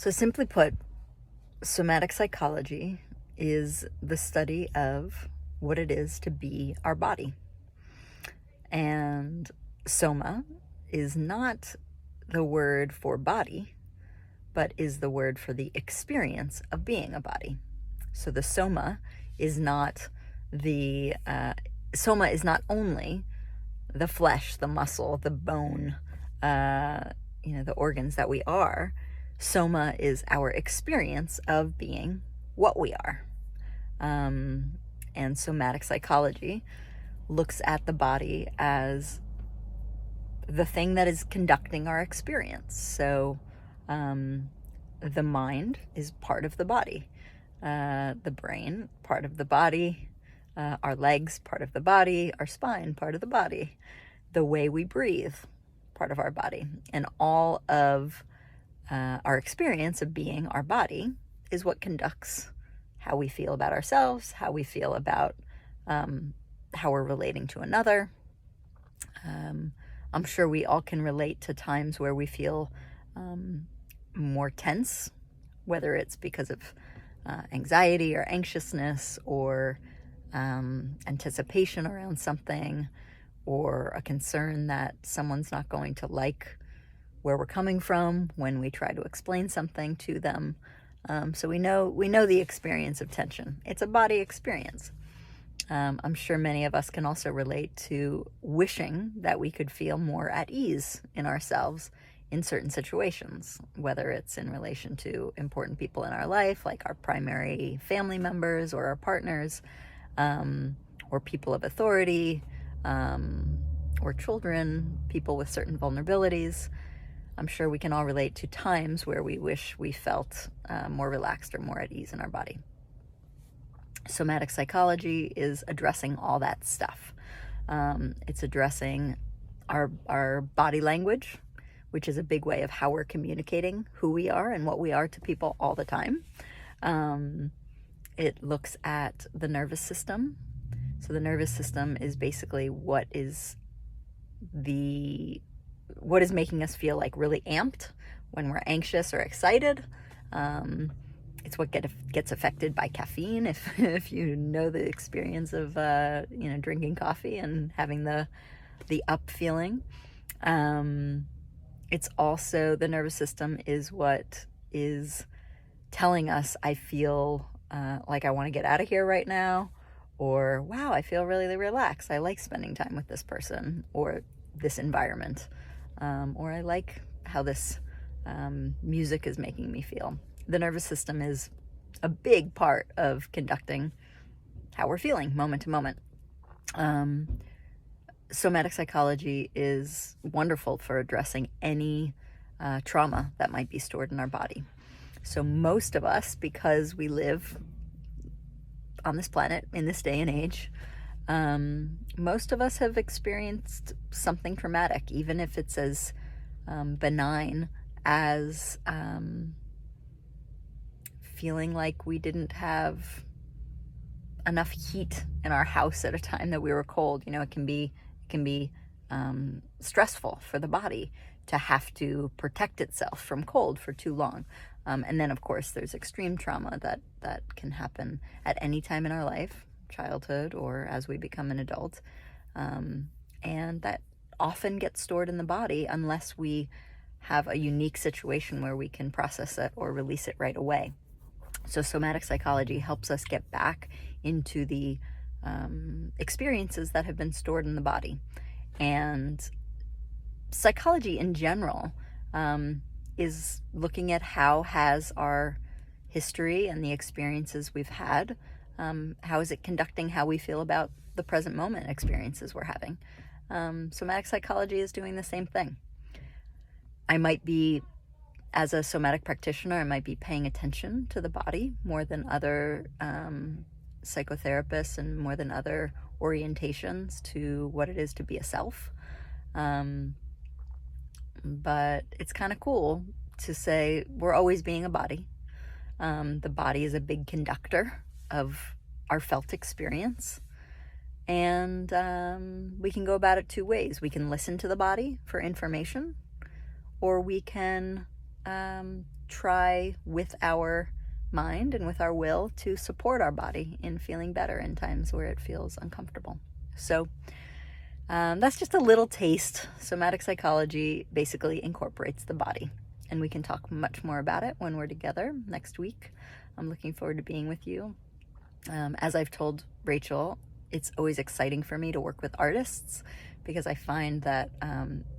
So simply put, somatic psychology is the study of what it is to be our body. And soma is not the word for body, but is the word for the experience of being a body. So the soma is not soma is not only the flesh, the muscle, the bone, the organs that we are. Soma is our experience of being what we are. And somatic psychology looks at the body as the thing that is conducting our experience. So the mind is part of the body, the brain, part of the body, our legs, part of the body, our spine, part of the body, the way we breathe, part of our body. And all of our experience of being our body is what conducts how we feel about ourselves, how we feel about how we're relating to another. I'm sure we all can relate to times where we feel more tense, whether it's because of anxiety or anxiousness or anticipation around something, or a concern that someone's not going to like where we're coming from when we try to explain something to them. So we know the experience of tension. It's a body experience. I'm sure many of us can also relate to wishing that we could feel more at ease in ourselves in certain situations, whether it's in relation to important people in our life, like our primary family members or our partners, or people of authority, or children, people with certain vulnerabilities. I'm sure we can all relate to times where we wish we felt more relaxed or more at ease in our body. Somatic psychology is addressing all that stuff. It's addressing our body language, which is a big way of how we're communicating who we are and what we are to people all the time. It looks at the nervous system. So the nervous system is basically what is making us feel like really amped when we're anxious or excited. It's what gets affected by caffeine. If you know the experience of drinking coffee and having the up feeling. It's also, the nervous system is what is telling us, I feel like I want to get out of here right now, or wow, I feel really relaxed. I like spending time with this person or this environment, or I like how this music is making me feel. The nervous system is a big part of conducting how we're feeling moment to moment. Somatic psychology is wonderful for addressing any trauma that might be stored in our body. So most of us, because we live on this planet in this day and age, most of us have experienced something traumatic, even if it's as benign as feeling like we didn't have enough heat in our house at a time that we were cold. It can be stressful for the body to have to protect itself from cold for too long. And then, of course, there's extreme trauma that can happen at any time in our life, childhood or as we become an adult. And that often gets stored in the body unless we have a unique situation where we can process it or release it right away. So somatic psychology helps us get back into the experiences that have been stored in the body. And psychology in general is looking at how has our history and the experiences we've had, how is it conducting how we feel about the present moment experiences we're having. Somatic psychology is doing the same thing. As a somatic practitioner, I might be paying attention to the body more than other psychotherapists and more than other orientations to what it is to be a self. But it's kind of cool to say we're always being a body. The body is a big conductor of our felt experience. And we can go about it two ways. We can listen to the body for information, or we can try with our mind and with our will to support our body in feeling better in times where it feels uncomfortable. So that's just a little taste. Somatic psychology basically incorporates the body, and we can talk much more about it when we're together next week. I'm looking forward to being with you. As I've told Rachel, it's always exciting for me to work with artists because I find that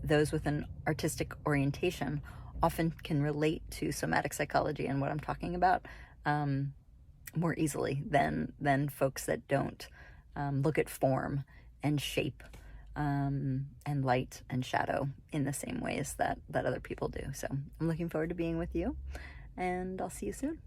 those with an artistic orientation often can relate to somatic psychology and what I'm talking about more easily than folks that don't look at form and shape and light and shadow in the same ways that other people do. So I'm looking forward to being with you, and I'll see you soon.